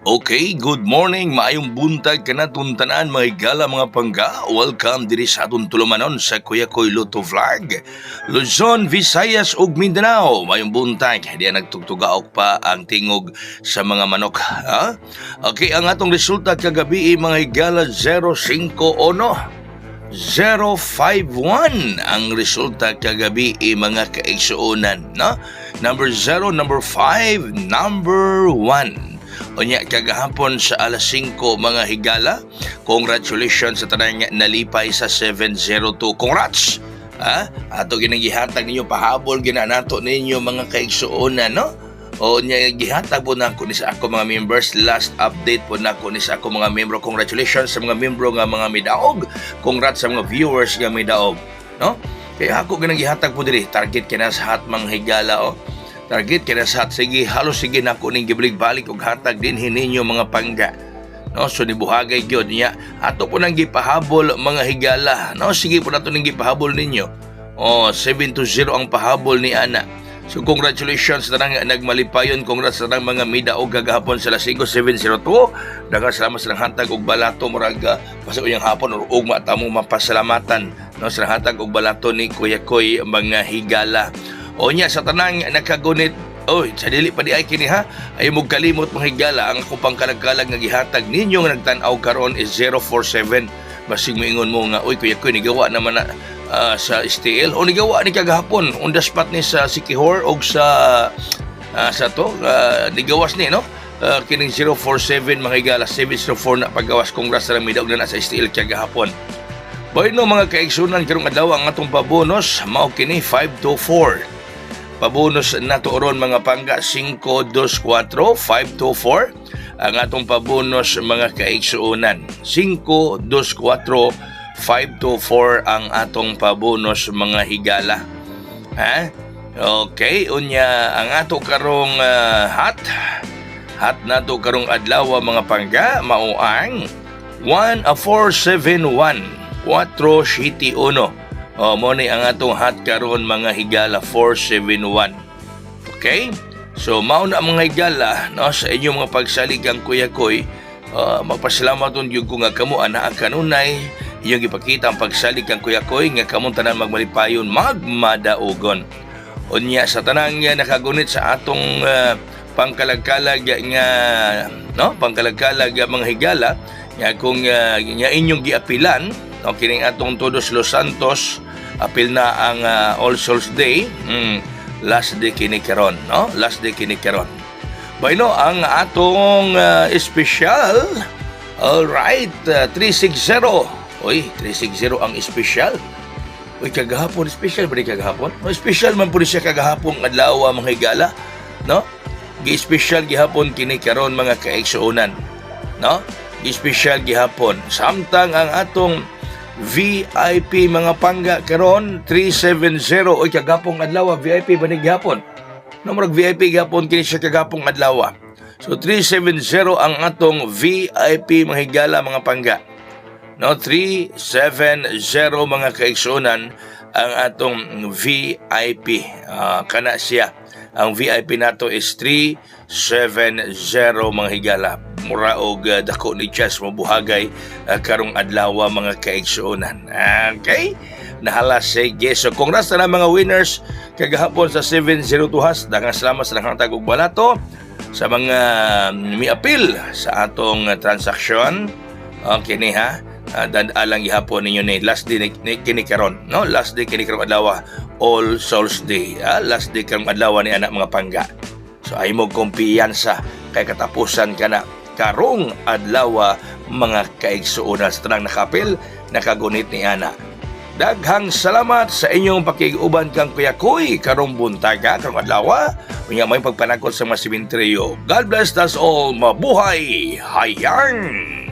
Okay, good morning, maayong buntag kanaton tanan mga higala mga pangga. Welcome diri sa atong tulumanon sa Kuya Koy Luto Vlog. Luzon, Visayas ug Mindanao. Maayong buntag, di nagtugtugaok pa ang tingog sa mga manok. Ha? Okay, ang atong resulta kagabi mga higala 05 ono. 051 ang resulta kagabi mga kaigsuonan, no? Number 0, number 5, number 1. Unya kagahapon sa alas 5 mga higala. Congratulations sa tanang nalipay sa 702. Congrats! Ha? Ato ginagihatag ninyo pahabol ginanato ninyo mga kaigsuonan, no? O nya gihatag po nako ni sa ako mga members. Last update po nako ni sa ako mga membro. Congratulations sa mga membro nga mga midaog. Congrats sa mga viewers nga midaog, no? Kaya ako ginagihatag po diri target kina sa hat mga higala, oh. Target kina sa sige halos sige nako ning gibalik-balik og hatag din hininyo mga pangga, no? So nibuhagay gyud niya ato po nang gipahabol mga higala, no? Sige po nato ning gipahabol ninyo. 7-0 ang pahabol ni ana. So congratulations sa tanang nagmalipayon. Congrats sa tanang mga midaog gagahapon sa Lasigo 702. Daghang salamat sa hatag og balato murag pasag uyang hapon or ugma ta mo mapasalamatan, no? Sa hatag og balato ni Kuya Koy mga higala. O nya sa tanang nakagunit, sa dili pa di ay kini ha, ay mo kalimot mga higala, ang akong pangkalag-kalag nga gihatag ninyo nga nagtan-aw karon is 047. Basig moingon mo nga, Kuya Koy, nigawa naman na sa STL o nigawa ni kagahapon on the spot ni sa Sikihor o sa nigawas ni, no? Kining 047 mga higala, 704 na paggawas. Congrats sa midaog na sa STL kagahapon. Boy no mga kaigsunan karong adlaw ang atong pabonos mao kini 524. Pabonos na tuoron mga pangga 524 524 ang atong pabonos mga kaigsuonan 524 524 ang atong pabonos mga higala. Ha? Okay, unya ang ato karong hat nato karong adlaw mga pangga mao ang 1471 471. Mo ni ang atong hat karon mga higala 471. Okay? So mao na mga higala, no, sa inyong mga pagsalig ang Kuya Koy. Magpasalamat gyud ko nga kamo ana kanunay iyong ipakita ang pagsalig kang Kuya Koy nga kamong tanan magmalipayon magmadaogon. Unya sa tanang nakagunit sa atong pangkalag-kalag nga, no, pangkalag-kalag mga higala nga kung nga inyong giapilan, no, kining atong Todos Los Santos apil na ang All Souls Day. Last day kini karon, no? Last day kini karon. Bayno ang atong special. All right, 360. 360 ang special. Kagahapon special ba kagahapon? Special man pud siya kagahapon adlaw mga higala, no? Gi-special gihapon kini karon mga kaigsuonan, no? Gi-special gihapon. Samtang ang atong VIP mga pangga karon 370 kagapong adlaw VIP ba ni gihapon, no? Murag VIP gihapon kini siya kagapong adlaw. So 370 ang atong VIP mga higala mga pangga, no? 370 mga kaigsuonan ang atong VIP. Kana siya ang VIP nato is 370 mga higala. Mura og dako ni chance mabuhagay karong adlaw mga kaigsuonan. Okay? Nahala sige. So congrats na mga winners kagahapon sa 702 has. Daghang salamat sa nakatag og balato sa mga miapil sa atong transaksyon. Okay ni ha. Alang gihapon ninyo ni last day kini karon, no? Last day kini karong adlaw All Souls Day. Last day karong adlaw ni anak mga pangga. So ay mo kumpiyansa kay katapusan kana karong adlaw mga kaigsuonan sa tanang nakapil nakagunit ni ana. Daghang salamat sa inyong pakiguban kang Kuya Koy karong buntaga karong adlaw. Unya may pagpanakot sa mga sementeryo. God bless us all. Mabuhay! Hayang!